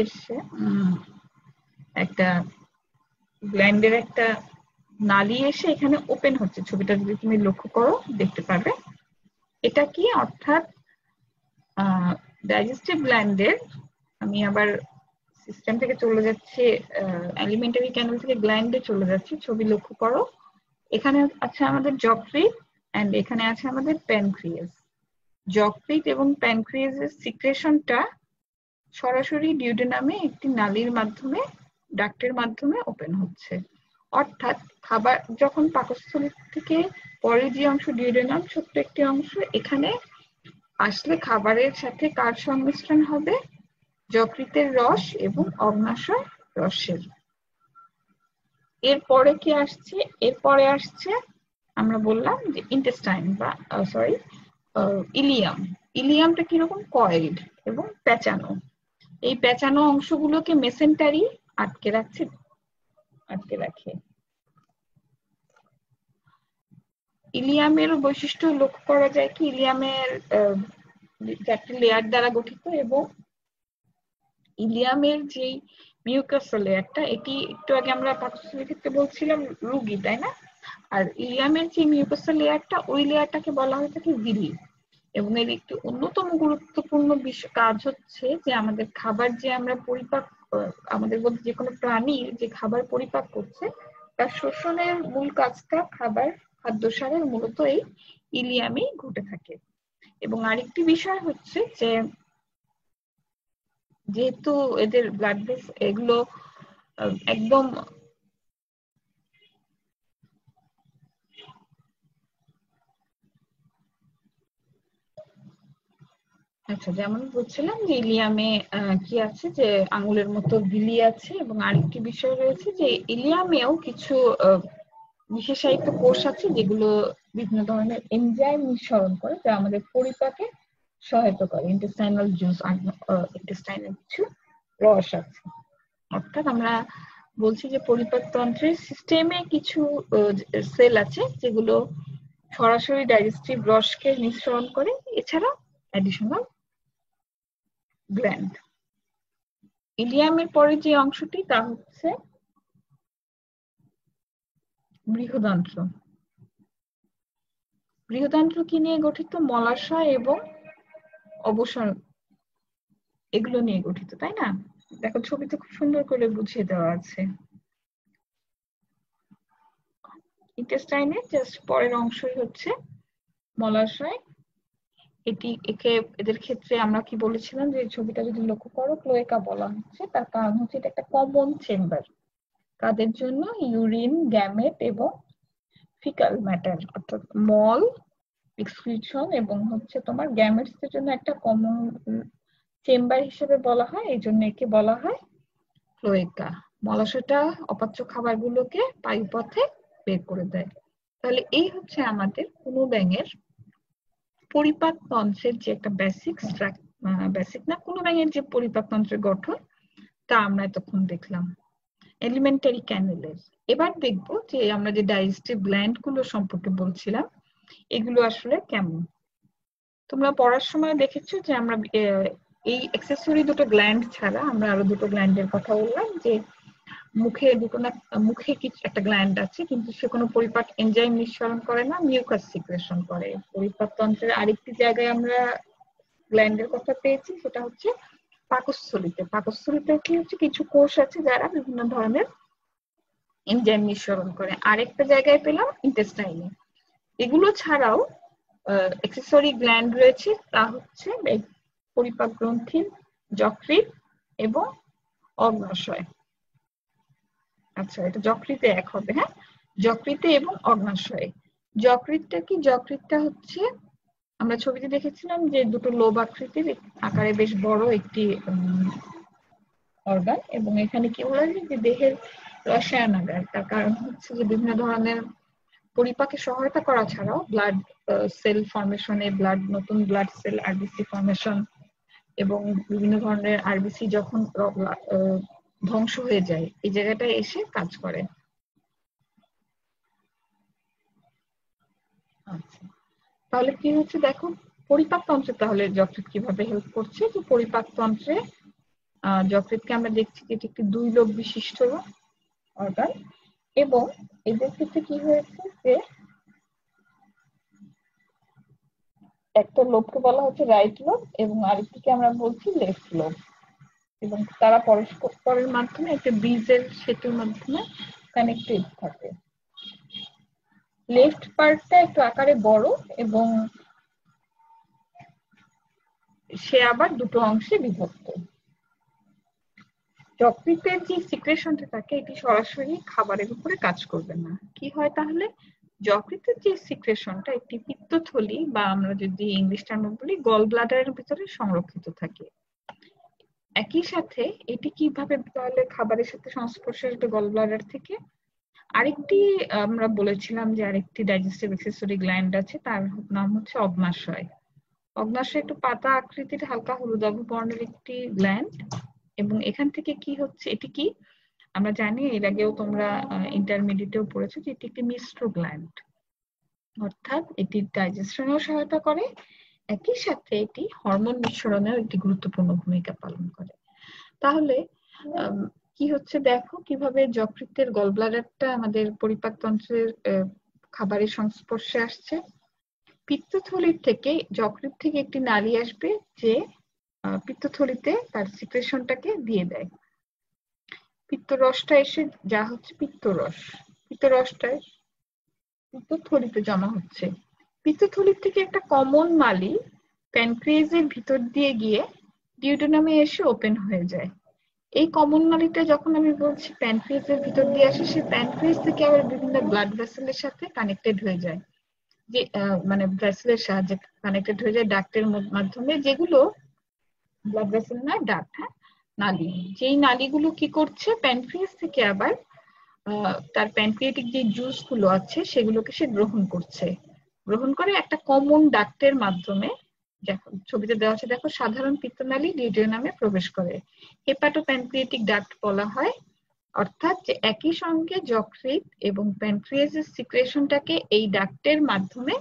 এসছে, একটা গ্ল্যান্ডের একটা নালী এসে এখানে ওপেন হচ্ছে। ছবিটা যদি তুমি লক্ষ্য করো দেখতে পাবে এটা কি, অর্থাৎ ডাইজেস্টিভ গ্ল্যান্ডের, আমি আবার সিস্টেম থেকে চলে যাচ্ছি, এলিমেন্টারি ক্যানাল থেকে গ্ল্যান্ডে চলে যাচ্ছি। ছবি লক্ষ্য করো, এখানে আছে আমাদের যকৃৎ এন্ড এখানে আছে আমাদের প্যানক্রিয়াস। যকৃৎ এবং প্যানক্রিয়াসের সিক্রেশনটা সরাসরি ডিউডেনামে একটি নালীর মাধ্যমে, ডাক্টের মাধ্যমে ওপেন হচ্ছে। অর্থাৎ খাবার যখন পাকস্থলী থেকে পরে যে অংশ ডিউডেনাম, ছোট্ট একটি অংশ, এখানে আসলে খাবারের সাথে কার সংমিশ্রণ হবে? যকৃতের রস এবং অগ্ন্যাশয় রসের। এরপরে কি আসছে? এরপরে আসছে আমরা বললাম যে ইন্টেস্টাইন বা সরি ইলিয়াম। ইলিয়ামটা কিরকম? কয়েলড এবং পেঁচানো। এই পেঁচানো অংশগুলোকে মেসেন্টারি আটকে রাখে। ইলিয়ামের বৈশিষ্ট্য লক্ষ্য করা যায় কি, ইলিয়ামের চারটি লেয়ার দ্বারা গঠিত, এবং ইলিয়ামের যে মিউকাস লেয়ারটা, এটি একটু আগে আমরা পাকস্থলীর ক্ষেত্রে বলছিলাম রুগী, তাই না? আর ইলিয়ামের যে মিউকাস লেয়ারটা, ওই লেয়ারটাকে বলা হয়ে থাকে ভিলি। এবং এর একটি অন্যতম গুরুত্বপূর্ণ কাজ হচ্ছে যে আমাদের খাবার যে আমরা পরিপাক, আমাদের মধ্যে যে কোনো প্রাণীর যে খাবার পরিপাক করছে তার শোষণের মূল কাজটা খাদ্যসারের মূলত এই ইলিয়ামেই ঘটে থাকে। এবং আরেকটি বিষয় হচ্ছে যে যেহেতু এদের ব্লাড এগুলো একদম আচ্ছা, যেমন বলছিলাম যে ইলিয়ামে কি আছে, যে আঙুলের মতো বিলি আছে, এবং আরেকটি বিষয় রয়েছে যে ইলিয়ামেও কিছু বিশেষায়িত কোষ আছে যেগুলো বিভিন্ন ধরনের এনজাইম নিঃসরণ করে, যা আমাদের পরিপাকে সহায়তা করে। ইন্টেস্টাইনাল জুস, ইন্টেস্টাইনাল কিছু রস আছে। অর্থাৎ আমরা বলছি যে পরিপাক তন্ত্রের সিস্টেমে কিছু সেল আছে যেগুলো সরাসরি ডাইজেস্টিভ রসকে নিঃসরণ করে, এছাড়া অ্যাডিশনাল গ্ল্যান্ড। ইলিয়ামের পরে যে অংশটি তা হচ্ছে বৃহদান্ত্র। বৃহদান্ত্র কি নিয়ে গঠিত? মলাশয় এবং অবসর, এগুলো নিয়ে গঠিত, তাই না? দেখো ছবিতে খুব সুন্দর করে বুঝিয়ে দেওয়া আছে। ইন্টেস্টাইনের জাস্ট পরের অংশই হচ্ছে মলাশয়। এদের ক্ষেত্রে আমরা কি বলেছিলাম যে ছবিটা যদি লক্ষ্য করো ক্লোয়েকা বলা হচ্ছে, তার কারণ হচ্ছে এটা একটা কমন চেম্বার। কাদের জন্য? ইউরিন, গ্যামেট এবং ফিকাল ম্যাটার, অর্থাৎ মল, এক্সক্রিশন এবং হচ্ছে তোমার গ্যামেটস এর জন্য একটা কমন চেম্বার হিসেবে বলা হয়। এই জন্য একে বলা হয় ক্লোয়েকা। মলাশয়টা অপাচ্য খাবারগুলোকে বায়ুপথে বের করে দেয়। তাহলে এই হচ্ছে আমাদের কোনো ব্যাঙের পরিপাক তন্ত্রের যে একটা বেসিক না, কোনো ব্যাঙের যে পরিপাক তন্ত্রের গঠন, তা আমরা এতক্ষণ দেখলাম এলিমেন্টারি ক্যানেলের। এবার দেখবো যে আমরা যে ডাইজেস্টিভ গ্ল্যান্ড গুলো সম্পর্কে বলছিলাম, এগুলো আসলে কেমন। তোমরা পড়ার সময় দেখেছো যে আমরা এই অ্যাক্সেসরি দুটো গ্ল্যান্ড ছাড়া আমরা আরো দুটো গ্ল্যান্ডের কথা বললাম, যে মুখে দুটো না, মুখে কিছু একটা গ্ল্যান্ড আছে কিন্তু সে কোনো পরিপাক এনজাইম নিঃসরণ করে না, মিউকাস সিক্রেশন করে। পরিপাক তন্ত্রের আরেকটি জায়গায় আমরা গ্ল্যান্ডের কথা পেয়েছি, সেটা হচ্ছে পাকস্থলীতে। পাকস্থলীতে কি হচ্ছে, কিছু কোষ আছে যারা বিভিন্ন ধরনের এনজাইম নিঃসরণ করে। আরেকটা জায়গায় পেলাম ইন্টেস্টাইনে। এগুলো ছাড়াও অ্যাক্সেসরি গ্ল্যান্ড রয়েছে, তা হচ্ছে পরিপাক গ্রন্থি, যকৃৎ এবং অগ্ন্যাশয়। আচ্ছা, এটা যকৃতে এক হবে, হ্যাঁ, যকৃতে এবং অগ্ন্যাশয়ে। যকৃতটা কি? যকৃতটা হচ্ছে আমরা ছবিতে দেখেছিলাম যে দুটো লোব আকৃতির, আকারে বেশ বড় একটি অর্গান, এবং এখানে কি বলা যায় যে দেহের রসায়নাগার। তার কারণ হচ্ছে যে বিভিন্ন ধরনের পরিপাকে সহায়তা করা ছাড়াও ব্লাড সেল ফর্মেশনে, নতুন ব্লাড সেল আরবিসি ফর্মেশন এবং বিভিন্ন ধরনের আরবিসি যখন ধ্বংস হয়ে যায় এই জায়গাটায় এসে কাজ করে। আচ্ছা, তাহলে কি হচ্ছে দেখো পরিপাক তন্ত্রে তাহলে যকৃৎ কিভাবে হেল্প করছে। যে পরিপাক তন্ত্রে যকৃৎকে আমরা দেখছি এটি একটি 2 লোব বিশিষ্ট অর্গান এবং এদের ক্ষেত্রে কি হয়েছে যে একটা লোবকে বলা হচ্ছে রাইট লোব এবং আরেকটিকে আমরা বলছি লেফট লোব এবং তারা পরস্পরের মাধ্যমে একটা ব্রিজের সেতুর মাধ্যমে কানেক্টেড থাকে। লেফট পার্টটা একটু আকারে বড় এবং সে আবার দুটো অংশে বিভক্ত। যকৃতের যে সিক্রেশনটা থাকে এটি সরাসরি খাবারের উপরে কাজ করবে না। কি হয় তাহলে, যকৃতের যে সিক্রেশনটা একটি পিত্তথলি বা আমরা যদি ইংলিশ টার্মে বলি গল ব্লাডারের ভিতরে সংরক্ষিত থাকে। একই সাথে এটি কিভাবে তাহলে খাবারের সাথে সংস্পর্শে আসবে গল ব্লাডার থেকে। আরেকটি আমরা বলেছিলাম যে আরেকটি ডাইজেস্টিভ এক্সেসরি গ্ল্যান্ড আছে, তার নাম হচ্ছে অগ্নাশয়। অগ্নাশয় একটু পাতা আকৃতির হালকা হলুদাভ বর্ণের একটি গ্ল্যান্ড এবং এখান থেকে কি হচ্ছে, এটি কি আমরা জানি এর আগেও তোমরা ইন্টারমিডিয়েটেও পড়েছো যে এটি একটি মিশ্র গ্ল্যান্ড, অর্থাৎ এটি ডাইজেশনেও সহায়তা করে, একই সাথে এটি হরমোন নিঃসরণেও একটি গুরুত্বপূর্ণ ভূমিকা পালন করে। তাহলে কি হচ্ছে দেখো কিভাবে যকৃতের গলব্লাডারটা আমাদের পরিপাকতন্ত্রের খাবারের সংস্পর্শে আসছে। পিত্তথলির থেকে যকৃৎ থেকে একটি নালী আসবে যে পিত্তথলিতে তার সিক্রেশনটাকে দিয়ে দেয়। পিত্তরসটা এসে যা হচ্ছে পিত্তরস, পিত্তরসটায় পিত্তথলিতে জমা হচ্ছে। পিত্তথলির থেকে একটা কমন নালী প্যানক্রিয়াসের ভিতর দিয়ে গিয়ে ডিউডেনামে এসে ওপেন হয়ে যায়। এই কমন নালীটা যখন আমি বলছি প্যানক্রিয়াসের ভিতর দিয়ে আসে, সেই প্যানক্রিয়াস থেকে আবার বিভিন্ন ব্লাড ভেসেলের সাথে কানেক্টেড হয়ে যায়, যে মানে ভেসেলের সাহায্যে কানেক্টেড হয়ে যায় ডাক্টের মাধ্যমে, যেগুলো ব্লাড ভেসেল না ডাক্ট, হ্যাঁ নালী। যেই নালীগুলো কি করছে প্যানক্রিয়াস থেকে আবার তার প্যানক্রিয়াটিক যে জুস গুলো আছে সেগুলোকে সে গ্রহণ করছে, গ্রহণ করে একটা কমন ডাক্টের মাধ্যমে, ছবিতে দেওয়া আছে দেখো, সাধারণ পিত্তনালী ডিউডেনামে প্রবেশ করে, হেপাটোপ্যানক্রিয়াটিক ডাক্ট বলা হয়। অর্থাৎ যে একই সঙ্গে যকৃৎ এবং প্যানক্রিয়াসের সিক্রেশনটাকে এই ডাক্টের মাধ্যমে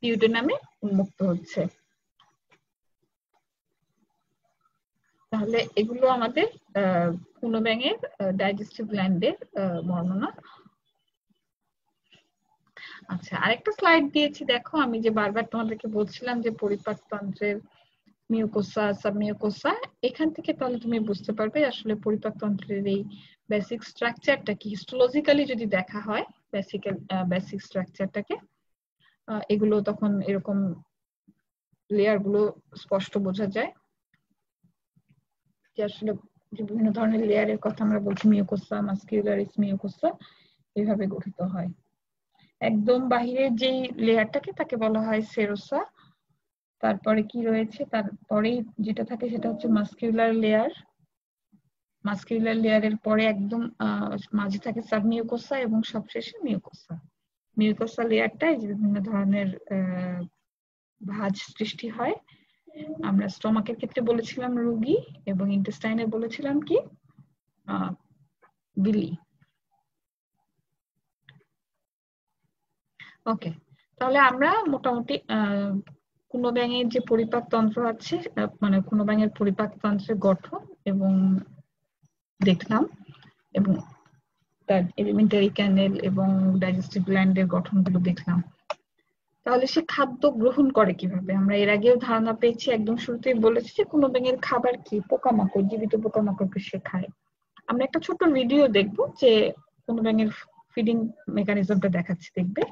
ডিউডেনামে উন্মুক্ত হচ্ছে। তাহলে এগুলো আমাদের কুনোব্যাঙের ডাইজেস্টিভ গ্ল্যান্ডের বর্ণনা। আচ্ছা, আরেকটা স্লাইড দিয়েছি দেখো, আমি যে বারবার তোমাদেরকে বলছিলাম যে পরিপাকতন্ত্রের মিউকোসা, সাবমিউকোসা, এখান থেকে তাহলে তুমি বুঝতে পারবে আসলে পরিপাকতন্ত্রের এই বেসিক স্ট্রাকচারটা কি। হিস্টোলজিক্যালি যদি দেখা হয় বেসিক স্ট্রাকচারটাকে, এগুলো তখন এরকম লেয়ার গুলো স্পষ্ট বোঝা যায় যে আসলে যে বিভিন্ন ধরনের লেয়ারের কথা আমরা বলছি, মিউকোসা, মাস্কিউলারিস মিউকোসা এইভাবে গঠিত হয়। একদম বাহিরের যেই লেয়ারটাকে তাকে বলা হয় সেরোসা। তারপরে কি রয়েছে, তারপরেই যেটা থাকে সেটা হচ্ছে মাস্কিউলার লেয়ার। মাস্কিউলার লেয়ারের পরে একদম মাঝে থাকে সাবমিউকোসা এবং সবশেষে মিউকোসা। মিউকোসা লেয়ারটায় যে বিভিন্ন ধরনের ভাঁজ সৃষ্টি হয়। আমরা স্টমাকের ক্ষেত্রে বলেছিলাম রুগী এবং ইন্টেস্টাইনে বলেছিলাম কি বিলি। ওকে, তাহলে আমরা মোটামুটি কুনোব্যাঙের যে পরিপাক তন্ত্র আছে, মানে কুনোব্যাঙের পরিপাক তন্ত্রের গঠন এবং দেখলাম এবং তার এলিমেন্টারি ক্যানেল এবং ডাইজেস্টিভ গ্ল্যান্ডের গঠনগুলো দেখলাম। তাহলে সে খাদ্য গ্রহণ করে কিভাবে, আমরা এর আগেও ধারণা পেয়েছি, একদম শুরুতেই বলেছি যে কুনোব্যাঙের খাবার কি, পোকামাকড়, জীবিত পোকামাকড়কে সে খায়। আমরা একটা ছোট্ট ভিডিও দেখবো যে কুনোব্যাঙের ফিডিং মেকানিজমটা দেখাচ্ছি, দেখবে।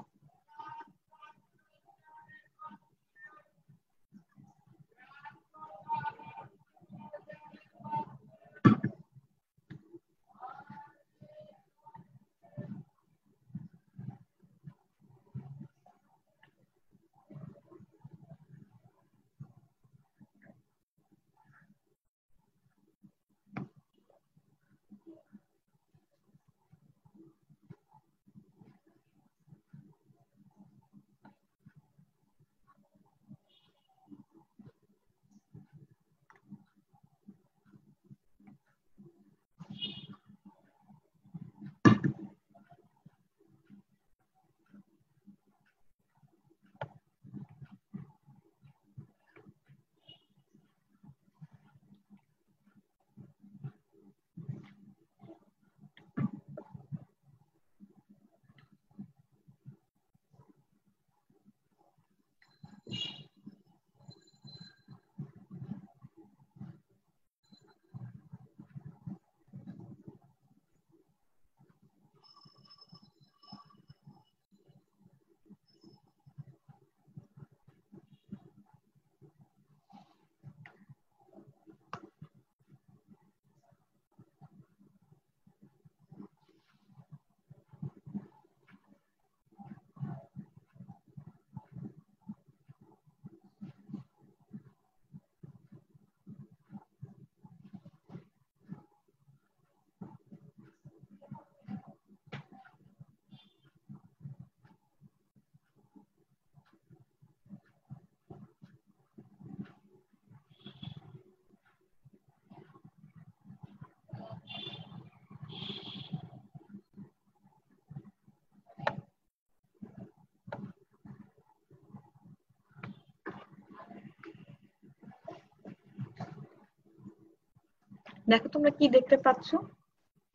দেখো তোমরা কি দেখতে পাচ্ছ?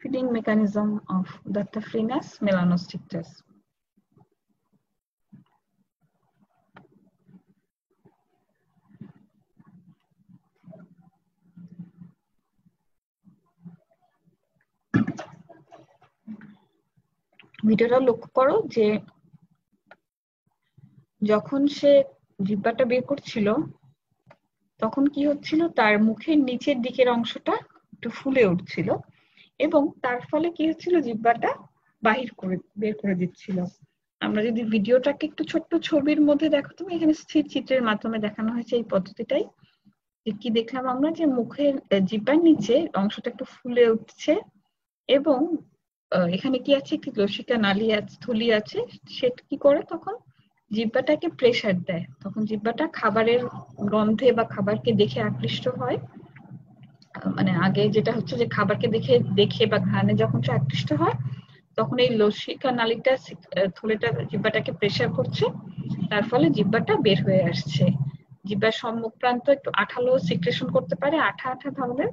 Feeding mechanism of Daftaphrynus melanostrictus। ভিডিওটা লক্ষ্য করো যে যখন সে জিহ্বাটা বের করছিল তখন কি হচ্ছিল, তার মুখের নিচের দিকের অংশটা একটু ফুলে উঠছিল এবং তার ফলে কি হচ্ছিল, জিহ্বাটা বের করে দিচ্ছিল। আমরা যদি ভিডিওটাকে একটু ছোট্ট ছবির মধ্যে দেখো, তুমি এখানে স্থির চিত্রের মাধ্যমে দেখানো হয়েছে এই পদ্ধতিটাই। কি দেখলাম আমরা, যে মুখের জিহ্বার নিচে অংশটা একটু ফুলে উঠছে এবং এখানে কি আছে, একটি লসিকা নালী আছে, থলি আছে, সেটা কি করে তখন জিহ্বাটাকে প্রেসার দেয়, তখন জিহ্বাটা খাবারের গন্ধে বা খাবারকে দেখে আকৃষ্ট হয়। মানে আগে যেটা হচ্ছে যে খাবারকে দেখে দেখে বা ঘ্রাণে যখন সে আকৃষ্ট হয় তখন এই লসিকা নালীটা থলিটা জিহ্বাটাকে প্রেসার করছে, তার ফলে জিহ্বাটা বের হয়ে আসছে। জিহ্বার সম্মুখ প্রান্ত একটু আঠালো সিক্রেশন করতে পারে, আঠা আঠা ধরনের।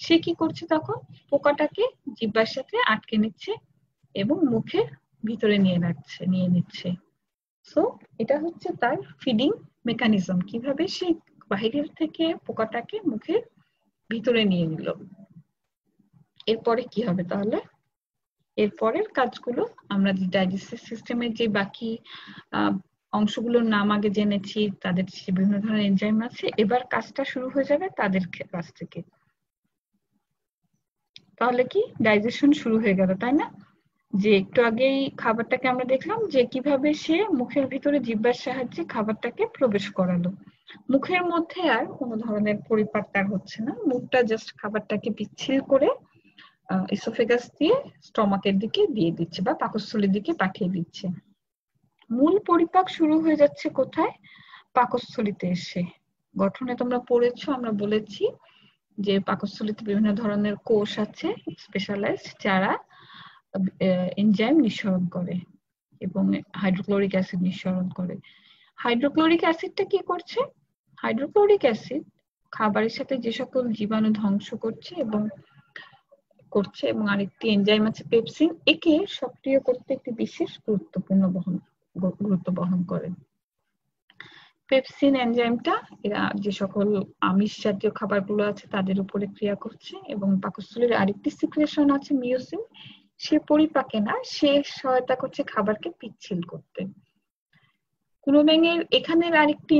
সে কি করছে তখন, পোকাটাকে জিহ্বার সাথে আটকে নিচ্ছে এবং মুখের ভিতরে নিয়ে নিচ্ছে। সো এটা হচ্ছে তার ফিডিং মেকানিজম, কিভাবে সে বাহিরের থেকে পোকাটাকে মুখের ভিতরে নিয়ে নিল। এরপরে কি হবে তাহলে? এরপরের কাজগুলো আমরা যে ডাইজেস্টিভ সিস্টেমের যে বাকি অংশগুলোর নাম আগে জেনেছি, তাদের বিভিন্ন ধরনের এনজাইম আছে, এবার কাজটা শুরু হয়ে যাবে তাদের কাছ থেকে। তাহলে কি ডাইজেশন শুরু হয়ে গেল, তাই না? যে একটু আগেই খাবারটাকে আমরা দেখলাম যে কিভাবে সে মুখের ভিতরে জিহ্বার সাহায্যে খাবারটাকে প্রবেশ করালো। মুখের মধ্যে আর কোনো ধরনের পরিপাক তার হচ্ছে না, মুখটা জাস্ট খাবারটাকে পিচ্ছিল করে ইসোফেগাস দিয়ে স্টমাকের দিকে দিয়ে দিচ্ছে বা পাকস্থলীর দিকে পাঠিয়ে দিচ্ছে। মূল পরিপাক শুরু হয়ে যাচ্ছে কোথায়? পাকস্থলীতে এসে। গঠনে তোমরা পড়েছো, আমরা বলেছি যে পাকস্থলীতে বিভিন্ন ধরনের কোষ আছে স্পেশালাইজড, যারা এনজাইম নিঃসরণ করে এবং হাইড্রোক্লোরিক অ্যাসিড নিঃসরণ করে। হাইড্রোক্লোরিক অ্যাসিডটা কি করছে? হাইড্রোক্লোরিক অ্যাসিড খাবারের সাথে যে সকল জীবাণু ধ্বংস করছে এবং আরেকটি এনজাইম আছে পেপসিন, একে সক্রিয় করতে একটি বিশেষ গুরুত্ব বহন করে। পেপসিন এনজাইমটা এরা যে সকল আমিষ জাতীয় খাবারগুলো আছে তাদের উপরে ক্রিয়া করছে এবং পাকস্থলীর আরেকটি সিক্রেশন আছে মিওসিন, সে পরিপাকে না, সে সহায়তা করছে খাবারকে পিচ্ছিল করতে। কুনোব্যাঙের এখানের আরেকটি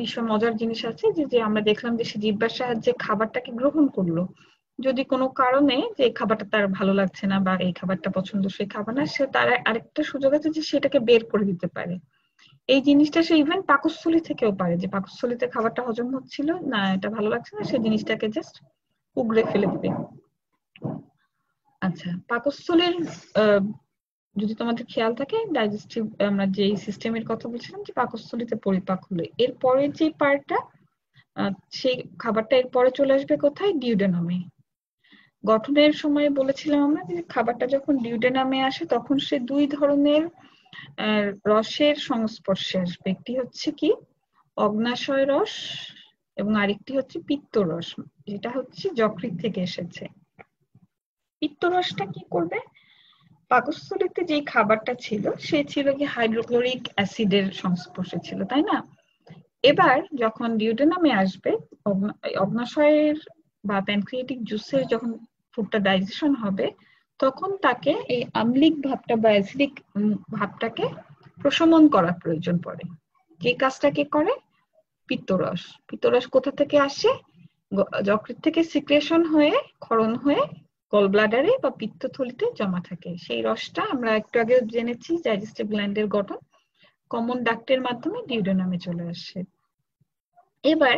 বিষয় মজার জিনিস আছে যে আমরা দেখলাম যে সে জিহ্বার সাহায্যে খাবারটাকে গ্রহণ করলো। যদি কোনো কারণে যে এই খাবারটা তার ভালো লাগছে না বা এই খাবারটা পছন্দসই খাবার না, সে তার আরেকটা সুযোগ আছে যে সেটাকে বের করে দিতে পারে। এই জিনিসটা সে ইভেন পাকস্থলী থেকেও পারে, যে পাকস্থলীতে খাবারটা হজম হচ্ছিল না, এটা ভালো লাগছে না, সে জিনিসটাকে জাস্ট উগড়ে ফেলে দিবে। আচ্ছা, পাকস্থলীর যদি তোমাদের খেয়াল থাকে, ডাইজেস্টিভ আমরা যে সিস্টেমের কথা বলছিলাম যে পাকস্থলীতে পরিপাক হলো, এরপরে যে পার্টটা সেই খাবারটা এরপরে চলে আসবে কোথায়? ডিউডেনামে। গঠনের সময় বলেছিলাম আমরা যে খাবারটা যখন ডিউডেনামে আসে তখন সে দুই ধরনের রসের সংস্পর্শে আসবে। একটি হচ্ছে কি অগ্নাশয় রস এবং আরেকটি হচ্ছে পিত্ত রস, যেটা হচ্ছে যকৃৎ থেকে এসেছে। পিত্ত রসটা কি করবে? পাকস্থলীতে যে খাবারটা ছিল সে ছিল কি হাইড্রোক্লোরিক অ্যাসিডের সংস্পর্শে ছিল, তাই না? এবার যখন ডিউডেনামে আসবে, অগ্নাশয়ের বা প্যানক্রিয়াটিক জুসের যখন ফুডটা ডাইজেশন হবে, তখন তাকে এই আম্লিক ভাবটা বা অ্যাসিডিক ভাবটাকে প্রশমন করার প্রয়োজন পড়ে। যে কাজটা কে করে? পিত্তরস। পিত্তরস কোথা থেকে আসে? যকৃৎ থেকে সিক্রেশন হয়ে ক্ষরণ হয়ে গল ব্লাডারে বা পিত্তথলিতে জমা থাকে। সেই রসটা আমরা একটু আগে জেনেছি ডাইজেস্টিভ গ্ল্যান্ডের গঠন, কমন ডাক্টের মাধ্যমে ডিউডেনামে চলে আসে। এবার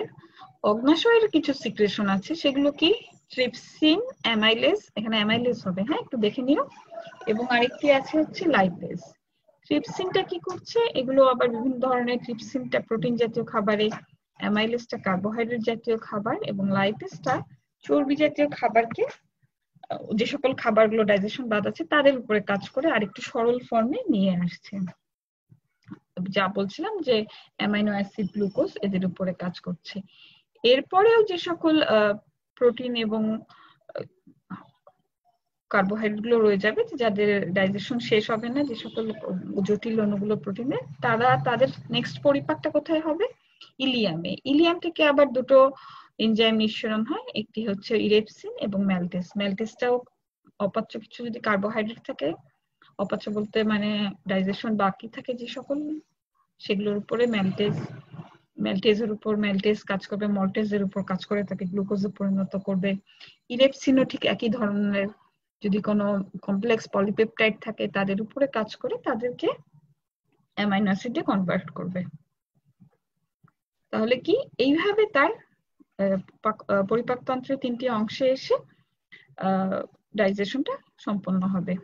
অগ্নাশয়ের কিছু সিক্রেশন আছে, সেগুলো কি? ট্রিপসিন, অ্যামাইলেজ, এখানে অ্যামাইলেজ হবে, হ্যাঁ একটু দেখে নিও, এবং আরেকটি আছে হচ্ছে লাইপেজ। ট্রিপসিনটা কি করছে? এগুলো আবার বিভিন্ন ধরনের, ট্রিপসিনটা প্রোটিন জাতীয় খাবারে, অ্যামাইলেজটা কার্বোহাইড্রেট জাতীয় খাবার এবং লাইপেজটা চর্বি জাতীয় খাবারকে, যে সকল খাবারগুলো ডাইজেশন বাদ আছে তাদের উপরে কাজ করে আরেকটু সরল ফর্মে নিয়ে আসছে। যা বলছিলাম যে অ্যামাইনো অ্যাসিড, গ্লুকোজ এদের উপরে কাজ করছে। এরপরেও যে সকল প্রোটিন এবং কার্বোহাইড্রেট গুলো রয়ে যাবে, যাদের ডাইজেশন শেষ হবে না, যে সকল জটিল অণুগুলো প্রোটিনের, তাদের নেক্সট পরিপাকটা কোথায় হবে? ইলিয়ামে। ইলিয়াম থেকে আবার দুটো এনজাইম নিঃসরণ হয়, একটি হচ্ছে ইরেপসিন এবং ম্যালটেস। ম্যালটেসটাও অপাচ্য কিছু যদি কার্বোহাইড্রেট থাকে, অপাচ্য বলতে মানে ডাইজেশন বাকি থাকে যে সকল, সেগুলোর উপরে ম্যালটেজের উপর ম্যালটেজ কাজ করবে, মল্টেজের উপর কাজ করে তাকে গ্লুকোজে পরিণত করবে। ইরেপসিনও ঠিক একই ধরনের, যদি কোনো কমপ্লেক্স পলিপেপটাইড থাকে তাদের উপরে কাজ করে তাদেরকে অ্যামাইনো অ্যাসিডে কনভার্ট করবে। তাহলে কি এইভাবে তার পরিপাকতন্ত্রের তিনটি অংশে এসে ডাইজেশনটা সম্পন্ন হবে।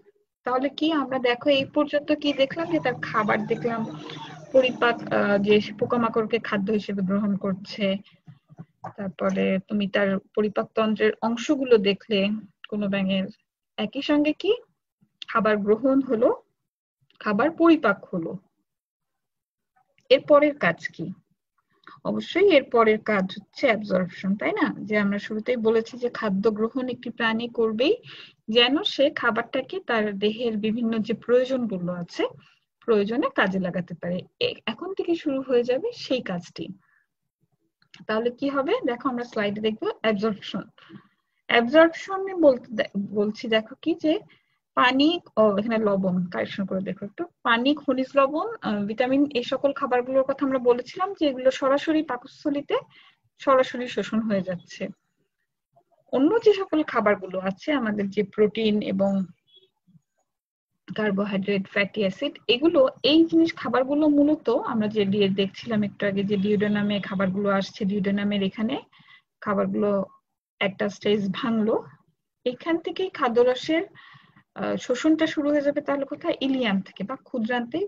তাহলে কি আমরা দেখো এই পর্যন্ত কি দেখলাম, যে তার খাবার দেখলাম, পরিপাক যে পোকামাকড়কে খাদ্য হিসেবে গ্রহণ করছে, তারপরে তুমি তার পরিপাকতন্ত্রের অংশগুলো দেখলে কোনো ব্যাঙের, একই সঙ্গে কি খাবার গ্রহণ হলো, খাবার পরিপাক হলো, এরপরের কাজ কি? অবশ্যই এর পরের কাজ হচ্ছে অ্যাবজর্পশন, তাই না? যে আমরা শুরুতেই বলেছি যে খাদ্য গ্রহণ একটি প্রাণী করবেই যেন সে খাবারটাকে তার দেহের বিভিন্ন যে প্রয়োজনগুলো আছে প্রয়োজনে কাজে লাগাতে পারে। এখন থেকে শুরু হয়ে যাবে সেই কাজটি। তাহলে কি হবে দেখো, আমরা স্লাইডে দেখবো অ্যাবজর্পশন। অ্যাবজর্পশনে বলছি দেখো কি, যে পানি, এখানে লবণ কারেকশন করে দেখো একটু, পানি, খনিজ লবণ, ভিটামিন, এই সকল খাবারগুলোর কথা আমরা বলেছিলাম যে এগুলো সরাসরি পাকস্থলীতে সরাসরি শোষণ হয়ে যাচ্ছে। অন্য যে সকল খাবারগুলো আছে আমাদের, যে প্রোটিন এবং কার্বোহাইড্রেট, ফ্যাটি অ্যাসিড, এগুলো, এই জিনিস খাবারগুলো মূলত আমরা যে দেখছিলাম একটু আগে, যে ডিওডেনামে খাবারগুলো আসছে, ডিওডেনামের এখানে খাবারগুলো একটা স্টেজ ভাঙলো, এখান থেকেই খাদ্যরসের শোষণটা শুরু হয়ে যাবে। তাহলে কোথায়? ইলিয়াম থেকে বা ক্ষুদ্রান্তে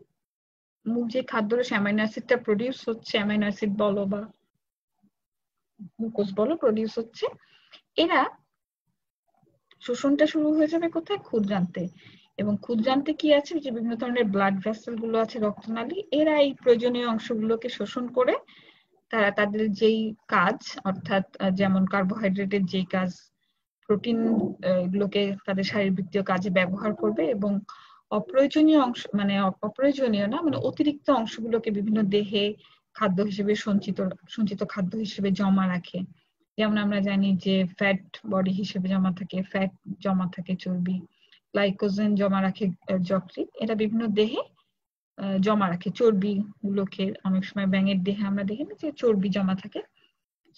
মূল যে খাদ্যরস অ্যামাইনো অ্যাসিডটা প্রডিউস হচ্ছে, অ্যামাইনো অ্যাসিড বলো বা গ্লুকোজ বলো প্রডিউস হচ্ছে, এরা শোষণটা শুরু হয়ে যাবে কোথায়? ক্ষুদ্রান্তে। এবং ক্ষুদ্রান্তে কি আছে? যে বিভিন্ন ধরনের ব্লাড ভেসেল গুলো আছে, রক্তনালী, এরা এই প্রয়োজনীয় অংশগুলোকে শোষণ করে তারা তাদের যেই কাজ, অর্থাৎ যেমন কার্বোহাইড্রেটের যেই কাজ, প্রোটিন গুলোকে তাদের শারীরবৃত্তীয় কাজে ব্যবহার করবে, এবং অপ্রয়োজনীয় অংশ, মানে অপ্রয়োজনীয় না, মানে অতিরিক্ত অংশগুলোকে বিভিন্ন দেহে খাদ্য হিসেবে সঞ্চিত খাদ্য হিসেবে জমা রাখে। যেমন আমরা জানি যে ফ্যাট বডি হিসেবে জমা থাকে, ফ্যাট জমা থাকে, চর্বি, গ্লাইকোজেন জমা রাখে যকৃৎ, এটা বিভিন্ন দেহে জমা রাখে। চর্বি গুলোকে অনেক সময় ব্যাঙের দেহে আমরা দেখি না যে চর্বি জমা থাকে,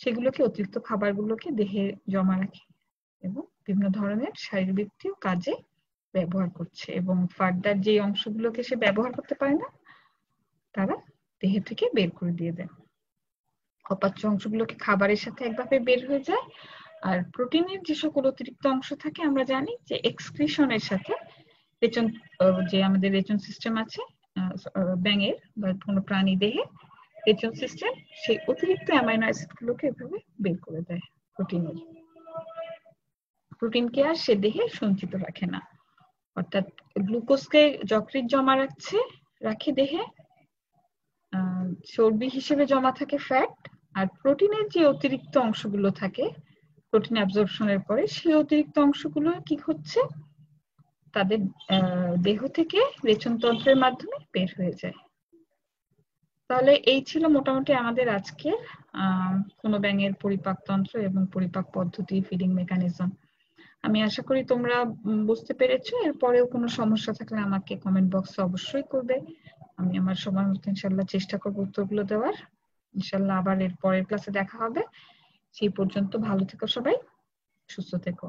সেগুলোকে, অতিরিক্ত খাবারগুলোকে দেহে জমা রাখে এবং বিভিন্ন ধরনের শারীরবৃত্তীয় কাজে ব্যবহার করছে। এবং ফার্দার যে অংশগুলোকে সে ব্যবহার করতে পারে না তারা দেহে থেকে বের করে দিয়ে দেয়। অপাচ্য অংশগুলোকে খাবারের সাথে একভাবে বের হয়ে যায়, আর প্রোটিনের যে সকল অতিরিক্ত অংশ থাকে আমরা জানি যে এক্সক্রিশনের সাথে রেচন, যে আমাদের রেচন সিস্টেম আছে ব্যাঙের বা কোনো প্রাণী দেহে, রেচন সিস্টেম সেই অতিরিক্ত অ্যামাইনো অ্যাসিড গুলোকে এভাবে বের করে দেয়। প্রোটিনকে আর সে দেহে সঞ্চিত রাখে না, অর্থাৎ গ্লুকোজকে যকৃৎ জমা রাখে দেহে, চর্বি হিসেবে জমা থাকে ফ্যাট, আর প্রোটিনের যে অতিরিক্ত অংশগুলো থাকে প্রোটিন অ্যাবজর্পশনের পরে, সেই অতিরিক্ত অংশগুলো কি হচ্ছে? তাদের দেহ থেকে রেচনতন্ত্রের মাধ্যমে বের হয়ে যায়। তাহলে এই ছিল মোটামুটি আমাদের আজকে কোনো ব্যাঙের পরিপাকতন্ত্র এবং পরিপাক পদ্ধতি, ফিডিং মেকানিজম। আমি আশা করি তোমরা বুঝতে পেরেছো। এরপরেও কোনো সমস্যা থাকলে আমাকে কমেন্ট বক্সে অবশ্যই করবে, আমি আমার সময় মতো ইনশাল্লাহ চেষ্টা করবো উত্তরগুলো দেওয়ার। ইনশাল্লাহ আবার এর পরের ক্লাসে দেখা হবে। সেই পর্যন্ত ভালো থেকো সবাই, সুস্থ থেকো।